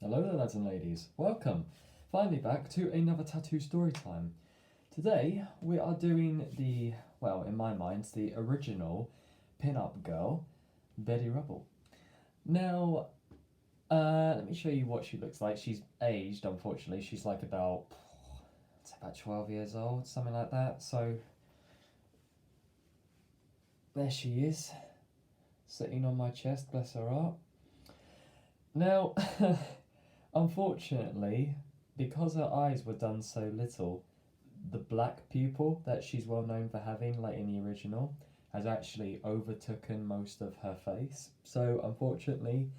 Hello there, lads and ladies. Welcome, finally back to another tattoo story time. Today we are doing in my mind, the original pin-up girl, Betty Rubble. Now, let me show you what she looks like. She's aged, unfortunately. She's like about 12 years old, something like that. So there she is, sitting on my chest. Bless her heart. Now. Unfortunately, because her eyes were done so little, the black pupil that she's well known for having, like in the original, has actually overtaken most of her face. So unfortunately,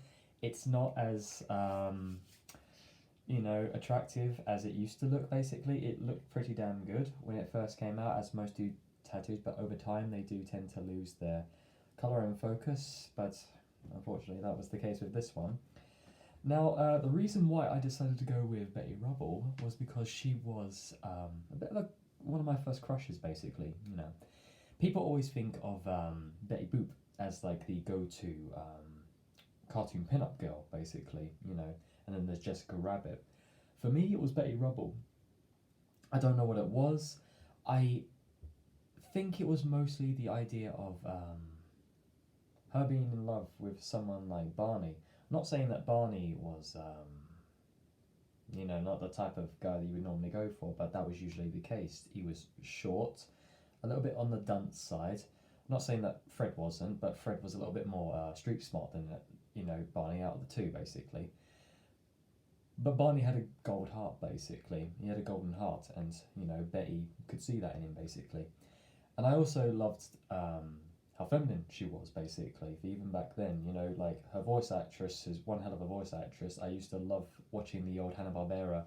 it's not as attractive as it used to look. Basically, it looked pretty damn good when it first came out, as most do tattoos, but over time they do tend to lose their color and focus. But unfortunately, that was the case with this one. Now, the reason why I decided to go with Betty Rubble was because she was a bit of one of my first crushes, basically. People always think of Betty Boop as like the go-to cartoon pin-up girl, basically. And then there's Jessica Rabbit. For me, it was Betty Rubble. I don't know what it was. I think it was mostly the idea of her being in love with someone like Barney. Not saying that Barney was, not the type of guy that you would normally go for, but that was usually the case. He was short, a little bit on the dunce side. Not saying that Fred wasn't, but Fred was a little bit more street smart than, Barney out of the two, basically. But Barney had a gold heart, basically. He had a golden heart, and, Betty could see that in him, basically. And I also loved how feminine she was, basically. Even back then, like her voice actress is one hell of a voice actress. I used to love watching the old Hanna-Barbera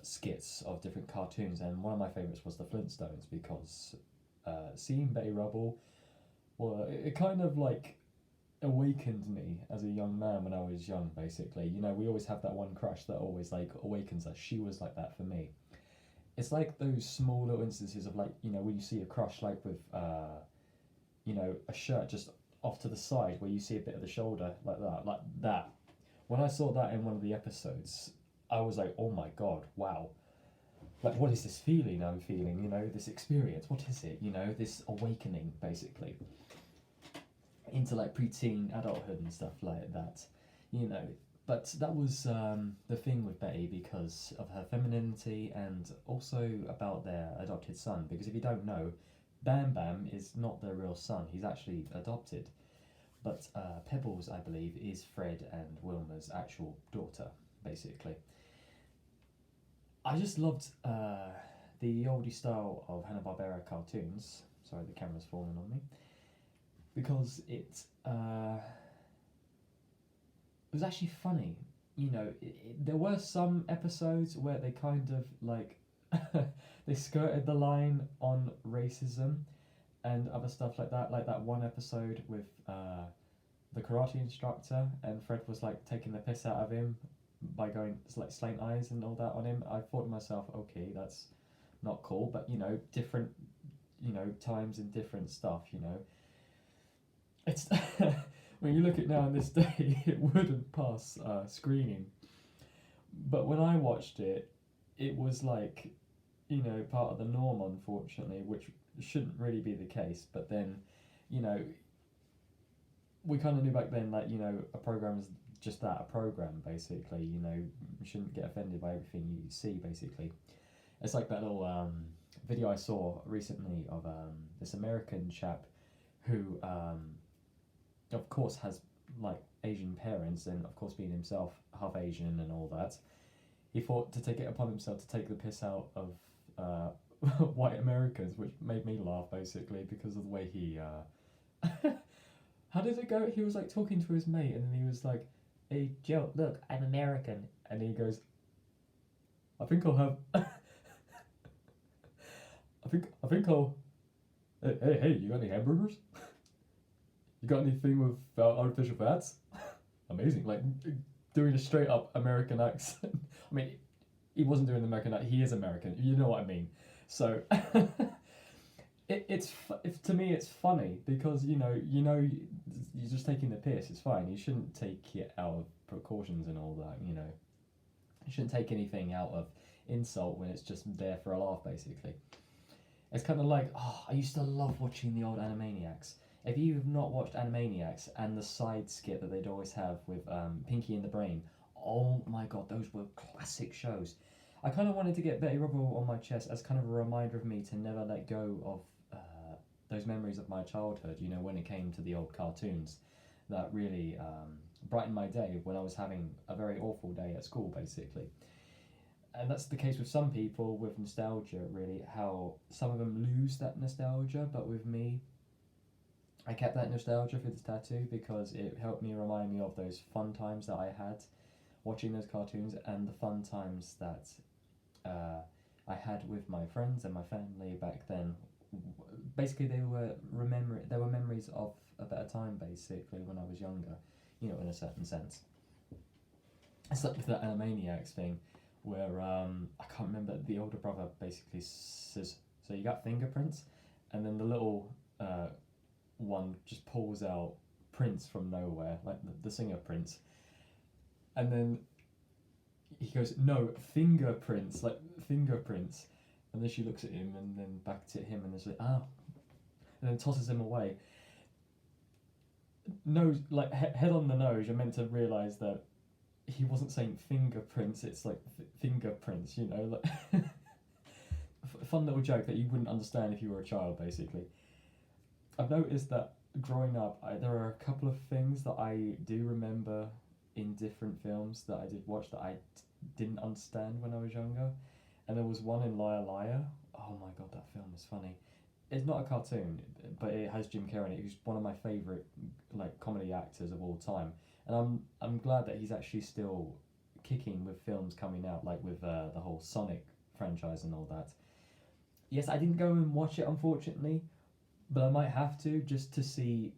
skits of different cartoons, and one of my favourites was the Flintstones, because seeing Betty Rubble, well, it kind of like awakened me as a young man when I was young, basically. We always have that one crush that always like awakens us. She was like that for me. It's like those small little instances of like, when you see a crush, like with a shirt just off to the side where you see a bit of the shoulder, like that. When I saw that in one of the episodes, I was like, oh my god, wow. Like, what is this feeling I'm feeling, this experience? What is it, this awakening, basically, into like preteen adulthood and stuff like that, But that was the thing with Betty, because of her femininity and also about their adopted son. Because if you don't know, Bam Bam is not their real son. He's actually adopted. But Pebbles, I believe, is Fred and Wilma's actual daughter, basically. I just loved the oldie style of Hanna-Barbera cartoons. Sorry, the camera's falling on me. Because it was actually funny. There were some episodes where they kind of like they skirted the line on racism and other stuff like that one episode with the karate instructor, and Fred was like taking the piss out of him by going like slant eyes and all that on him. I thought to myself, okay, that's not cool, but different times and different stuff. It's when you look at it now in this day, it wouldn't pass screening, but when I watched it, it was like part of the norm, unfortunately, which shouldn't really be the case. But then, we kind of knew back then that a program is just that, a program, basically. You shouldn't get offended by everything you see, basically. It's like that little video I saw recently of this American chap who, of course, has like Asian parents, and of course being himself half Asian and all that. He thought to take it upon himself to take the piss out of white Americans, which made me laugh, basically, because of the way he how did it go? He was like talking to his mate, and then he was like, "Hey Joe, look, I'm American," and he goes, "I think I'll have I think I'll hey, you got any hamburgers? You got anything with artificial fats?" Amazing, like doing a straight up American accent. I mean, he wasn't doing the American accent, he is American, you know what I mean. So to me it's funny because you're just taking the piss. It's fine. You shouldn't take it out of precautions and all that. You shouldn't take anything out of insult when it's just there for a laugh, basically. It's kind of like, oh, I used to love watching the old Animaniacs. If you have not watched Animaniacs and the side skit that they'd always have with Pinky and the Brain, oh my god, those were classic shows. I kind of wanted to get Betty Rubble on my chest as kind of a reminder of me to never let go of those memories of my childhood, when it came to the old cartoons that really brightened my day when I was having a very awful day at school, basically. And that's the case with some people with nostalgia, really, how some of them lose that nostalgia, but with me, I kept that nostalgia for this tattoo because it helped me remind me of those fun times that I had watching those cartoons and the fun times that I had with my friends and my family back then. Basically, they were memories of a better time, basically, when I was younger, in a certain sense. It's like with that Animaniacs thing, where I can't remember, the older brother basically says, so you got fingerprints, and then the little one just pulls out Prince from nowhere, like the singer Prince, and then he goes, no, fingerprints, like fingerprints, and then she looks at him and then back to him and is like, ah, and then tosses him away. Nose, like head on the nose, you're meant to realise that he wasn't saying fingerprints, it's like fingerprints, like fun little joke that you wouldn't understand if you were a child, basically. I've noticed that growing up, there are a couple of things that I do remember in different films that I did watch that I didn't understand when I was younger. And there was one in Liar Liar. Oh my god, that film is funny. It's not a cartoon, but it has Jim Carrey in it, who's one of my favourite comedy actors of all time. And I'm glad that he's actually still kicking with films coming out, like with the whole Sonic franchise and all that. Yes, I didn't go and watch it, unfortunately, but I might have to, just to see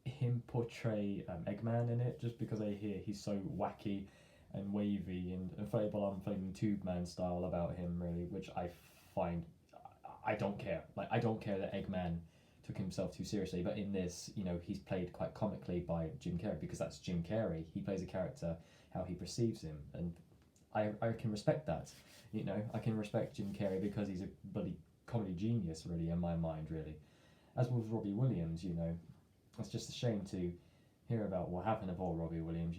him portray Eggman in it, just because I hear he's so wacky and wavy and inflatable, unflaming tube man style about him, really, which I find, I don't care. I don't care that Eggman took himself too seriously, but in this, he's played quite comically by Jim Carrey, because that's Jim Carrey. He plays a character how he perceives him, and I can respect that. I can respect Jim Carrey because he's a bloody comedy genius, really, in my mind, really. As with Robbie Williams, it's just a shame to hear about what happened to poor Robbie Williams,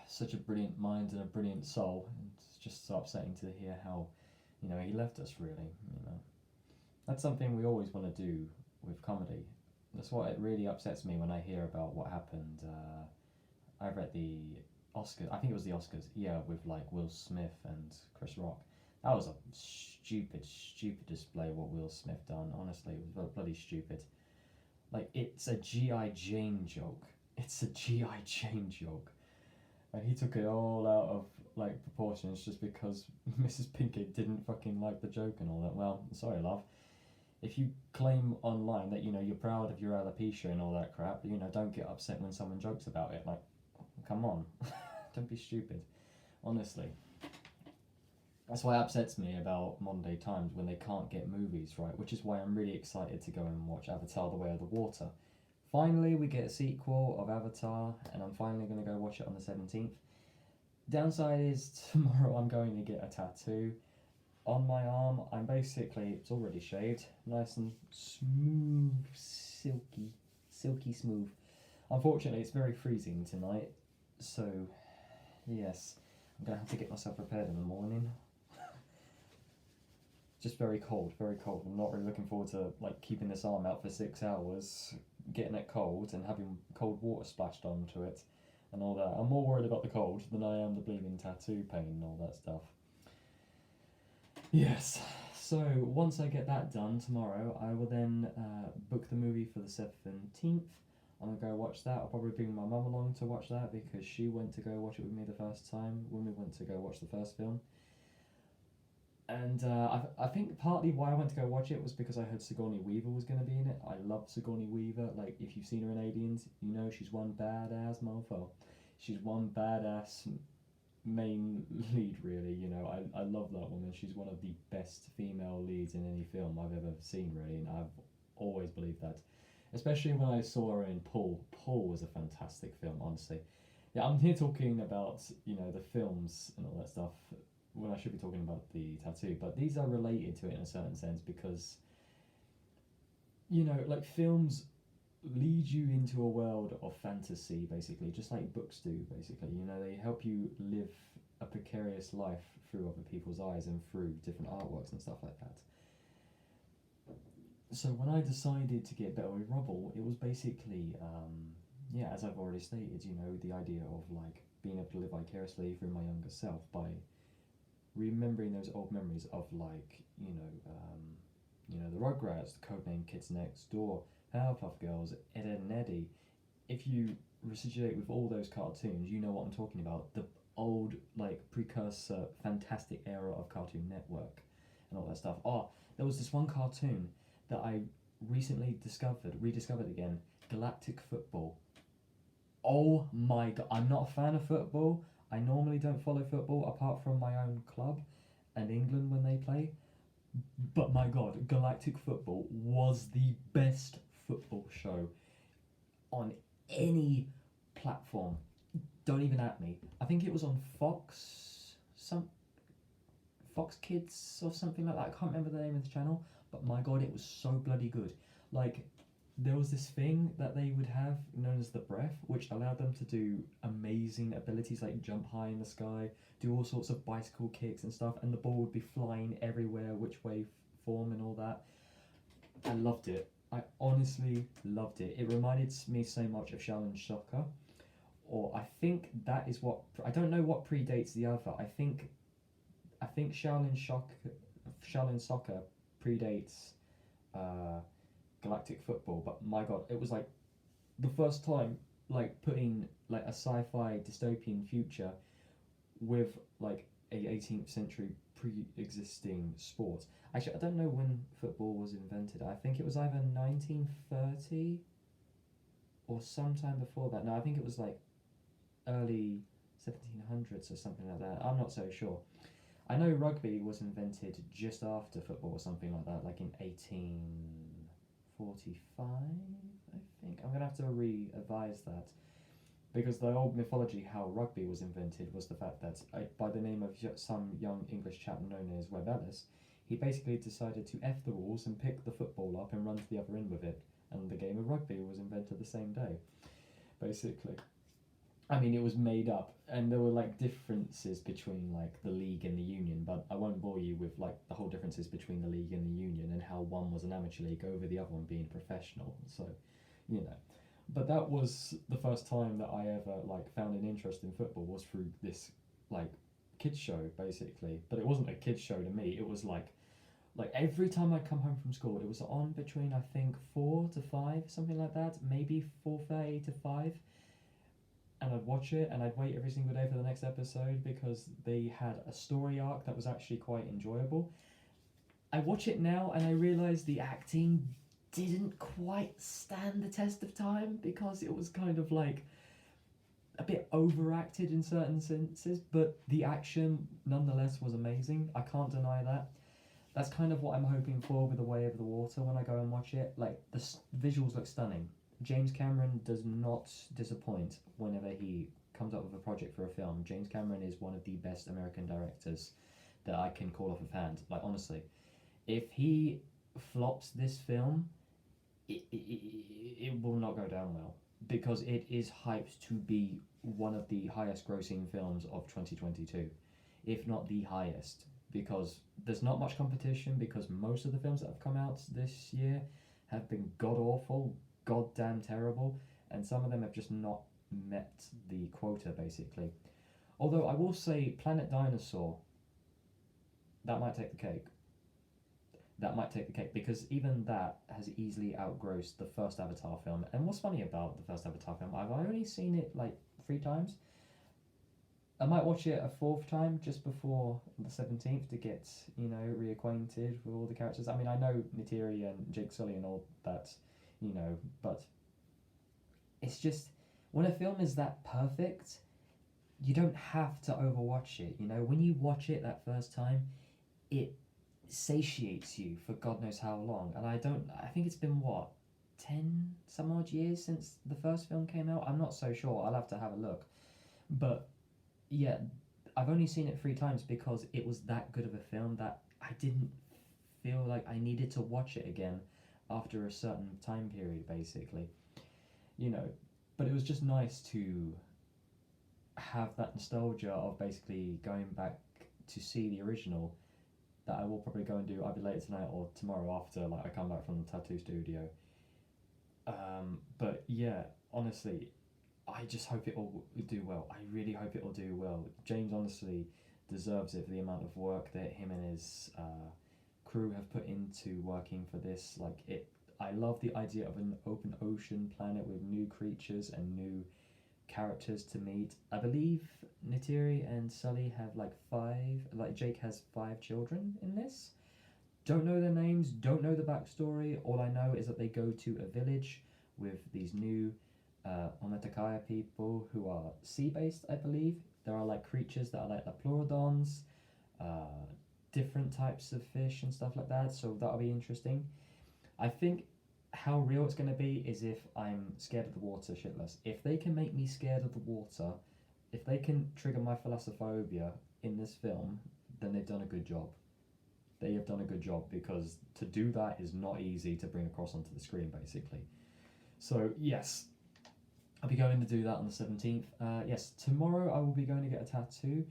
Such a brilliant mind and a brilliant soul, and it's just so upsetting to hear how, he left us, really. That's something we always want to do with comedy. That's what it really upsets me when I hear about what happened. I read the Oscars, I think it was the Oscars, yeah, with Will Smith and Chris Rock. That was a stupid display what Will Smith done. Honestly, it was bloody stupid. It's a G.I. Jane joke. It's a G.I. Jane joke. And he took it all out of proportions just because Mrs. Pinkett didn't fucking like the joke and all that. Well, sorry, love. If you claim online that you're proud of your alopecia and all that crap, don't get upset when someone jokes about it. Come on, don't be stupid. Honestly, that's why it upsets me about modern day times when they can't get movies right, which is why I'm really excited to go and watch Avatar: The Way of the Water. Finally, we get a sequel of Avatar, and I'm finally going to go watch it on the 17th. Downside is tomorrow I'm going to get a tattoo on my arm. It's already shaved, nice and smooth, silky smooth. Unfortunately, it's very freezing tonight, so yes, I'm going to have to get myself prepared in the morning. Just very cold, very cold. I'm not really looking forward to keeping this arm out for 6 hours, getting it cold and having cold water splashed onto it and all that. I'm more worried about the cold than I am the bleeding tattoo pain and all that stuff. Yes, so once I get that done tomorrow, I will then book the movie for the 17th. I'm going to go watch that. I'll probably bring my mum along to watch that because she went to go watch it with me the first time when we went to go watch the first film. And I think partly why I went to go watch it was because I heard Sigourney Weaver was going to be in it. I love Sigourney Weaver. If you've seen her in Aliens, she's one badass mofo. She's one badass main lead, really. You know, I love that woman. She's one of the best female leads in any film I've ever seen, really, and I've always believed that. Especially when I saw her in Paul. Paul was a fantastic film, honestly. Yeah, I'm here talking about, you know, the films and all that stuff when I should be talking about the tattoo, but these are related to it in a certain sense because, you know, like films lead you into a world of fantasy, basically, just like books do, basically. You know, they help you live a precarious life through other people's eyes and through different artworks and stuff like that. So when I decided to get better with Rubble, it was basically, yeah, as I've already stated, you know, the idea of like being able to live vicariously through my younger self by remembering those old memories of like, you know, the Rugrats, the codename Kids Next Door, Powerpuff Girls, Ed, Edd and Eddy. If you reciprocate with all those cartoons, you know what I'm talking about. The old, like, precursor, fantastic era of Cartoon Network and all that stuff. Oh, there was this one cartoon that I recently rediscovered again, Galactic Football. Oh my god, I'm not a fan of football. I normally don't follow football apart from my own club and England when they play. But my god, Galactic Football was the best football show on any platform. Don't even at me. I think it was on Fox Kids or something like that. I can't remember the name of the channel, but my god, it was so bloody good. Like, there was this thing that they would have known as the breath, which allowed them to do amazing abilities like jump high in the sky, do all sorts of bicycle kicks and stuff, and the ball would be flying everywhere, which way form and all that. I loved it. I honestly loved it. It reminded me so much of Shaolin Soccer, or I think that is what, I don't know what predates the other. I think Shaolin Soccer predates Galactic Football, but my god, it was like the first time like putting like a sci-fi dystopian future with like a 18th century pre-existing sport. Actually, I don't know when football was invented. I think it was either 1930 or sometime before that. No, I think it was like early 1700s or something like that. I'm not so sure. I know rugby was invented just after football or something like that, like in 1845, I think. I'm going to have to re-advise that. Because the old mythology how rugby was invented was the fact that, by the name of some young English chap known as Webb Ellis, he basically decided to F the rules and pick the football up and run to the other end with it. And the game of rugby was invented the same day, basically. I mean, it was made up, and there were like differences between like the league and the union, but I won't bore you with like the whole differences between the league and the union and how one was an amateur league over the other one being professional. So, you know, but that was the first time that I ever like found an interest in football was through this like kids show basically. But it wasn't a kids show to me. It was like every time I'd come home from school, it was on between I think 4 to 5, something like that, maybe 4:30 to 5. And I'd watch it and I'd wait every single day for the next episode because they had a story arc that was actually quite enjoyable. I watch it now and I realise the acting didn't quite stand the test of time because it was kind of like a bit overacted in certain senses, but the action nonetheless was amazing. I can't deny that. That's kind of what I'm hoping for with The Way Over the Water when I go and watch it. Like, the visuals look stunning. James Cameron does not disappoint whenever he comes up with a project for a film. James Cameron is one of the best American directors that I can call off of hand. Like, honestly, if he flops this film, it will not go down well because it is hyped to be one of the highest grossing films of 2022, if not the highest, because there's not much competition because most of the films that have come out this year have been god awful, goddamn terrible, and some of them have just not met the quota basically. Although I will say Planet Dinosaur, that might take the cake. That might take the cake because even that has easily outgrossed the first Avatar film. And what's funny about the first Avatar film, I've only seen it like 3 times. I might watch it a 4th time just before the 17th to get, you know, reacquainted with all the characters. I mean, I know Neytiri and Jake Sully and all that, you know, but it's just when a film is that perfect, you don't have to overwatch it. You know, when you watch it that first time, it satiates you for God knows how long. And I think it's been what, 10 some odd years since the first film came out. I'm not so sure. I'll have to have a look. But yeah, I've only seen it 3 times because it was that good of a film that I didn't feel like I needed to watch it again after a certain time period, basically. You know, but it was just nice to have that nostalgia of basically going back to see the original, that I will probably go and do either later tonight or tomorrow after like I come back from the tattoo studio. But yeah, honestly, I just hope it will do well. I really hope it will do well. James honestly deserves it for the amount of work that him and his crew have put into working for this. Like it, I love the idea of an open ocean planet with new creatures and new characters to meet. I believe Neytiri and Sully have like 5. Like Jake has 5 children in this. Don't know their names. Don't know the backstory. All I know is that they go to a village with these new Ometakaya people who are sea-based, I believe. There are like creatures that are like the pleurodons, different types of fish and stuff like that. So that'll be interesting. I think how real it's going to be is if I'm scared of the water shitless. If they can make me scared of the water, if they can trigger my thalassophobia in this film, then they've done a good job. They have done a good job, because to do that is not easy to bring across onto the screen, basically. So yes, I'll be going to do that on the 17th. Yes, tomorrow I will be going to get a tattoo.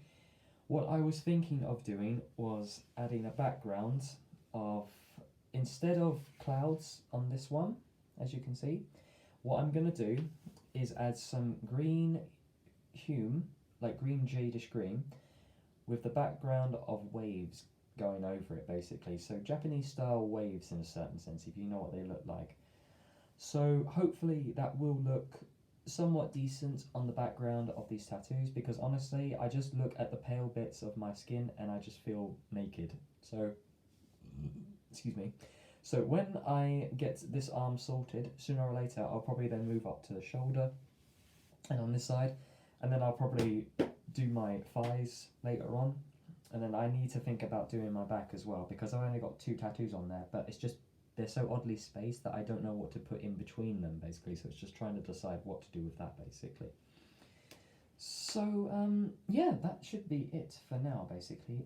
What I was thinking of doing was adding a background of, instead of clouds on this one, as you can see, what I'm going to do is add some green hume, like green jadish green, with the background of waves going over it, basically. So Japanese style waves in a certain sense, if you know what they look like. So hopefully that will look somewhat decent on the background of these tattoos, because honestly I just look at the pale bits of my skin and I just feel naked. So excuse me. So when I get this arm sorted, sooner or later I'll probably then move up to the shoulder and on this side, and then I'll probably do my thighs later on. And then I need to think about doing my back as well, because I've only got 2 tattoos on there, but it's just, they're so oddly spaced that I don't know what to put in between them, basically. So it's just trying to decide what to do with that, basically. So yeah, that should be it for now, basically.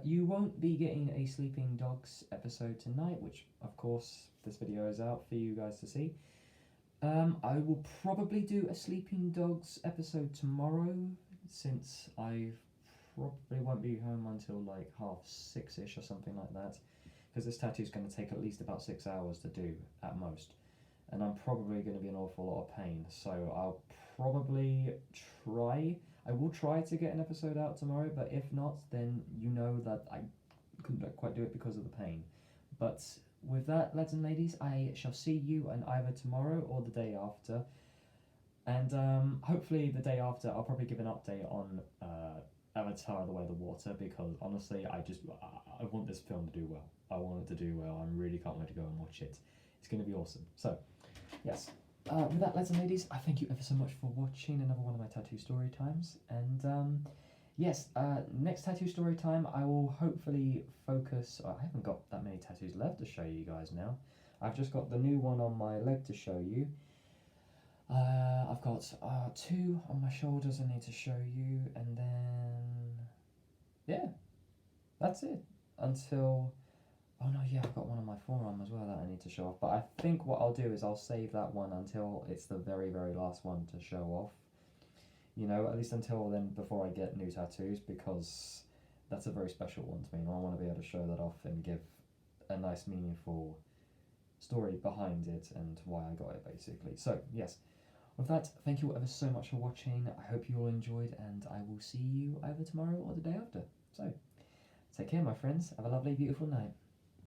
You won't be getting a Sleeping Dogs episode tonight, which of course this video is out for you guys to see. I will probably do a Sleeping Dogs episode tomorrow, since I probably won't be home until like 6:30ish or something like that, because this tattoo is going to take at least about 6 hours to do at most, and I'm probably going to be in an awful lot of pain. So I'll probably I will try to get an episode out tomorrow, but if not, then you know that I couldn't quite do it because of the pain. But with that, lads and ladies, I shall see you on either tomorrow or the day after. And hopefully the day after I'll probably give an update on Avatar: The Way of the Water, because honestly I want this film to do well. I want it to do well. I really can't wait to go and watch it. It's going to be awesome. So yes, with that, lads and ladies, I thank you ever so much for watching another one of my tattoo story times. And yes, next tattoo story time I will hopefully focus. I haven't got that many tattoos left to show you guys now. I've just got the new one on my leg to show you. I've got 2 on my shoulders I need to show you, and then yeah, that's it until, oh no, yeah, I've got one on my forearm as well that I need to show off, but I think what I'll do is I'll save that one until it's the very, very last one to show off, you know, at least until then, before I get new tattoos, because that's a very special one to me, and I want to be able to show that off and give a nice, meaningful story behind it and why I got it, basically. So yes, with that, thank you ever so much for watching. I hope you all enjoyed, and I will see you either tomorrow or the day after. So take care, my friends. Have a lovely, beautiful night.